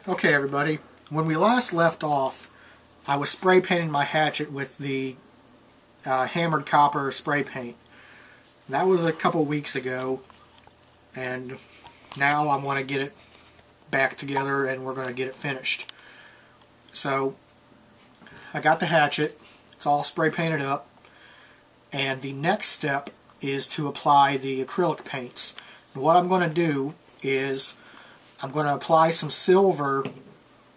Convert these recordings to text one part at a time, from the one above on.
Okay everybody, when we last left off, I was spray painting my hatchet with the hammered copper spray paint. That was a couple weeks ago, and now I want to get it back together and we're going to get it finished. So, I got the hatchet, it's all spray painted up, and the next step is to apply the acrylic paints. And what I'm going to do is I'm going to apply some silver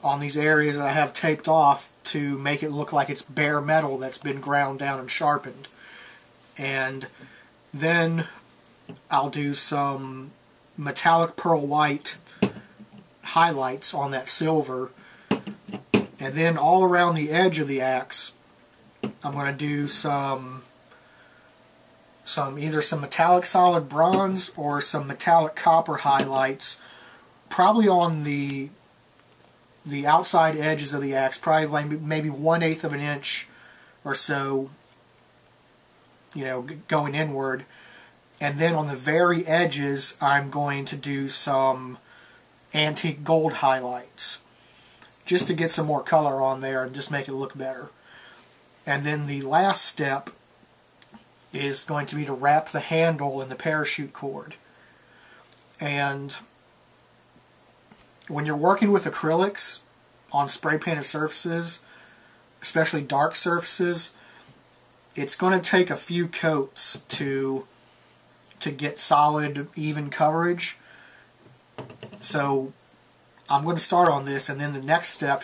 on these areas that I have taped off to make it look like it's bare metal that's been ground down and sharpened. And then I'll do some metallic pearl white highlights on that silver. And then all around the edge of the axe, I'm going to do either some metallic solid bronze or some metallic copper highlights, probably on the outside edges of the axe, probably maybe 1/8 of an inch or so, you know, going inward. And then on the very edges, I'm going to do some antique gold highlights, just to get some more color on there and just make it look better. And then the last step is going to be to wrap the handle in the parachute cord. And when you're working with acrylics on spray painted surfaces, especially dark surfaces, it's going to take a few coats to get solid, even coverage. So I'm going to start on this, and then the next step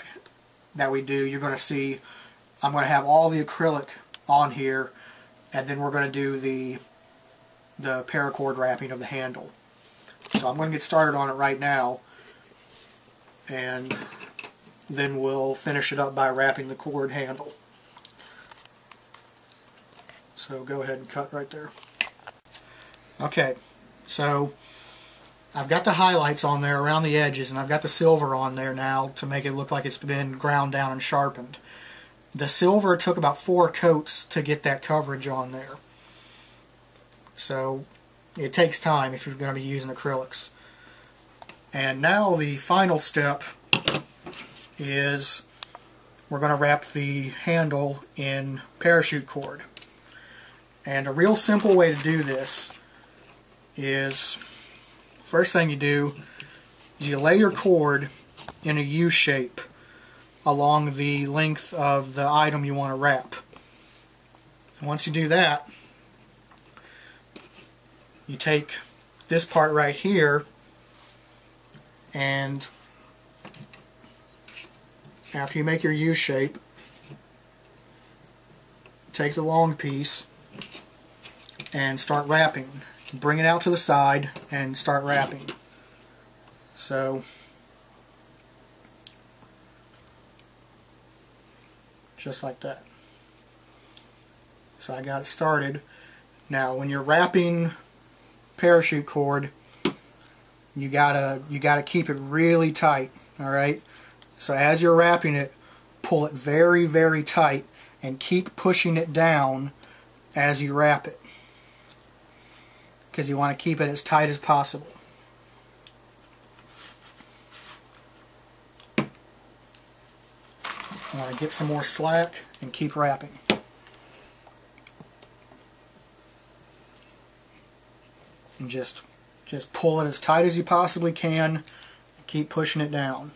that we do, you're going to see I'm going to have all the acrylic on here, and then we're going to do the paracord wrapping of the handle. So I'm going to get started on it right now, and then we'll finish it up by wrapping the cord handle. So go ahead and cut right there. Okay, so I've got the highlights on there around the edges, and I've got the silver on there now to make it look like it's been ground down and sharpened. The silver took about 4 coats to get that coverage on there. So it takes time if you're going to be using acrylics. And now the final step is we're going to wrap the handle in parachute cord. And a real simple way to do this is, first thing you do is you lay your cord in a U shape along the length of the item you want to wrap. And once you do that, you take this part right here, and after you make your U shape, take the long piece and start wrapping. Bring it out to the side and start wrapping. So just like that. So I got it started. Now when you're wrapping parachute cord, you gotta keep it really tight, alright? So as you're wrapping it, pull it very, very tight and keep pushing it down as you wrap it, because you want to keep it as tight as possible. You want to get some more slack and keep wrapping. And just pull it as tight as you possibly can. Keep pushing it down.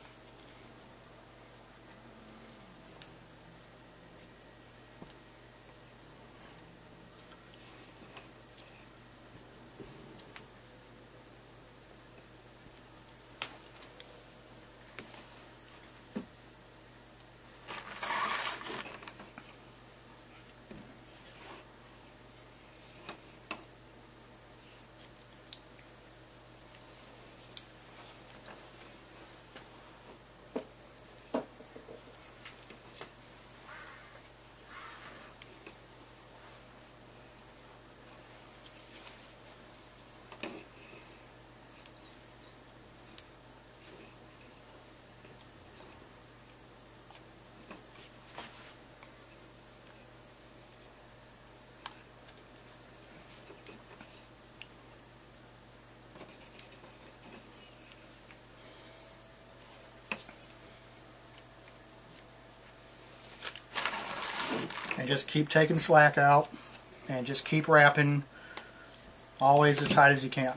just keep taking slack out and just keep wrapping always as tight as you can.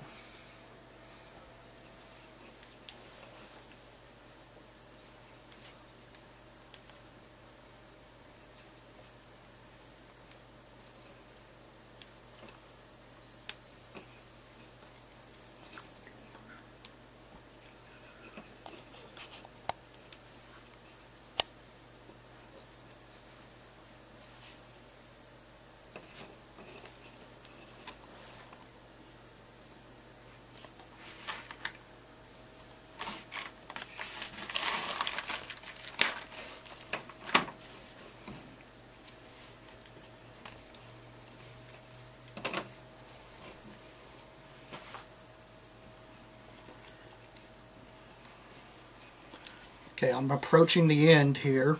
Okay, I'm approaching the end here.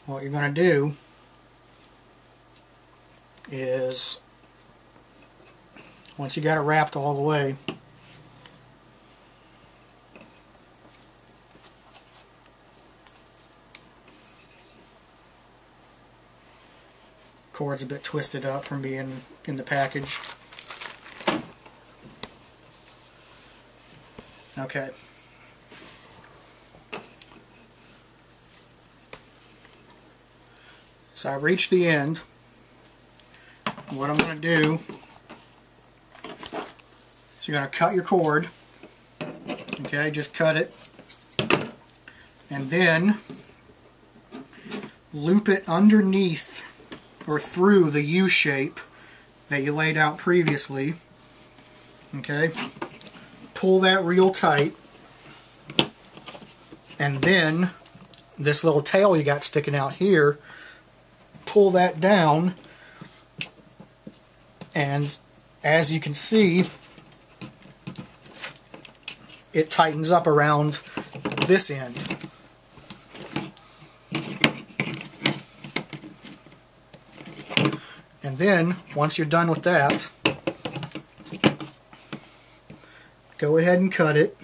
What you're going to do is, once you got it wrapped all the way, cord's a bit twisted up from being in the package. Okay. So I reached the end. What I'm going to do is you're going to cut your cord. Okay, just cut it. And then loop it underneath or through the U shape that you laid out previously. Okay, pull that real tight. And then this little tail you got sticking out here, pull that down, and as you can see, it tightens up around this end. And then once you're done with that, go ahead and cut it.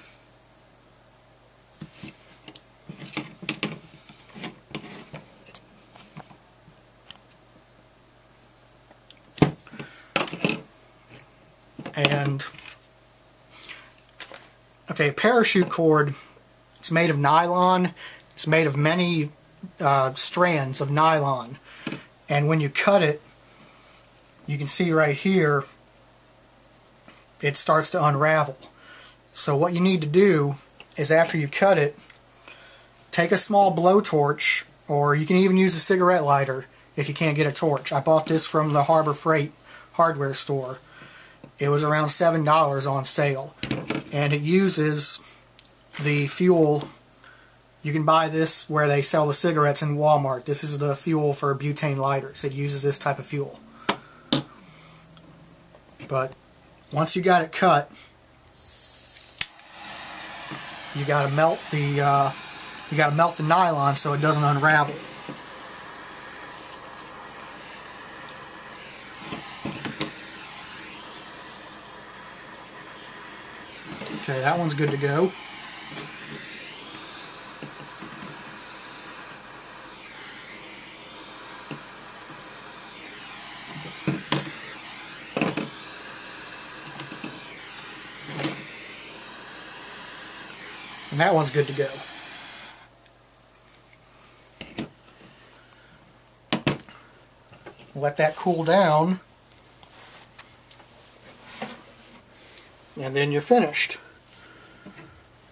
And okay, parachute cord, it's made of nylon. It's made of many strands of nylon, and when you cut it, you can see right here it starts to unravel. So what you need to do is, after you cut it, take a small blowtorch, or you can even use a cigarette lighter if you can't get a torch. I bought this from the Harbor Freight hardware store. It was around $7 on sale, and it uses the fuel. You can buy this where they sell the cigarettes in Walmart. This is the fuel for butane lighters. It uses this type of fuel. But once you got it cut, you got to melt the nylon so it doesn't unravel. Okay, that one's good to go. And that one's good to go. Let that cool down, and then you're finished.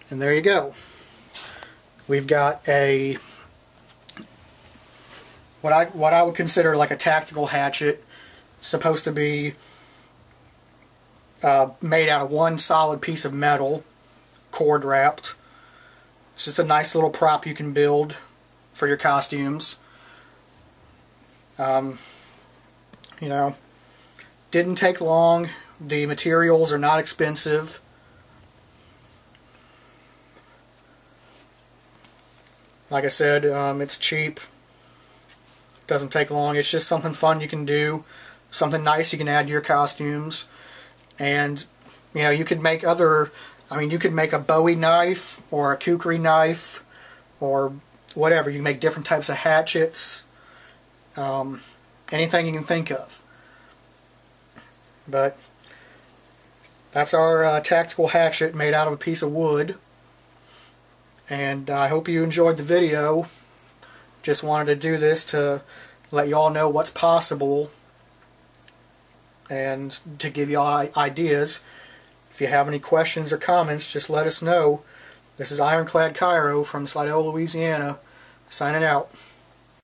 And there you go. We've got a what I would consider like a tactical hatchet. It's supposed to be made out of one solid piece of metal, cord wrapped. It's just a nice little prop you can build for your costumes. You know, didn't take long. The materials are not expensive. Like I said, it's cheap. Doesn't take long. It's just something fun you can do, something nice you can add to your costumes. And you know, you could make other. I mean, you could make a Bowie knife or a kukri knife or whatever. You can make different types of hatchets. anything you can think of. But that's our tactical hatchet made out of a piece of wood. And I hope you enjoyed the video. Just wanted to do this to let you all know what's possible and to give you all ideas. If you have any questions or comments, just let us know. This is Ironclad Cairo from Slidell, Louisiana, signing out.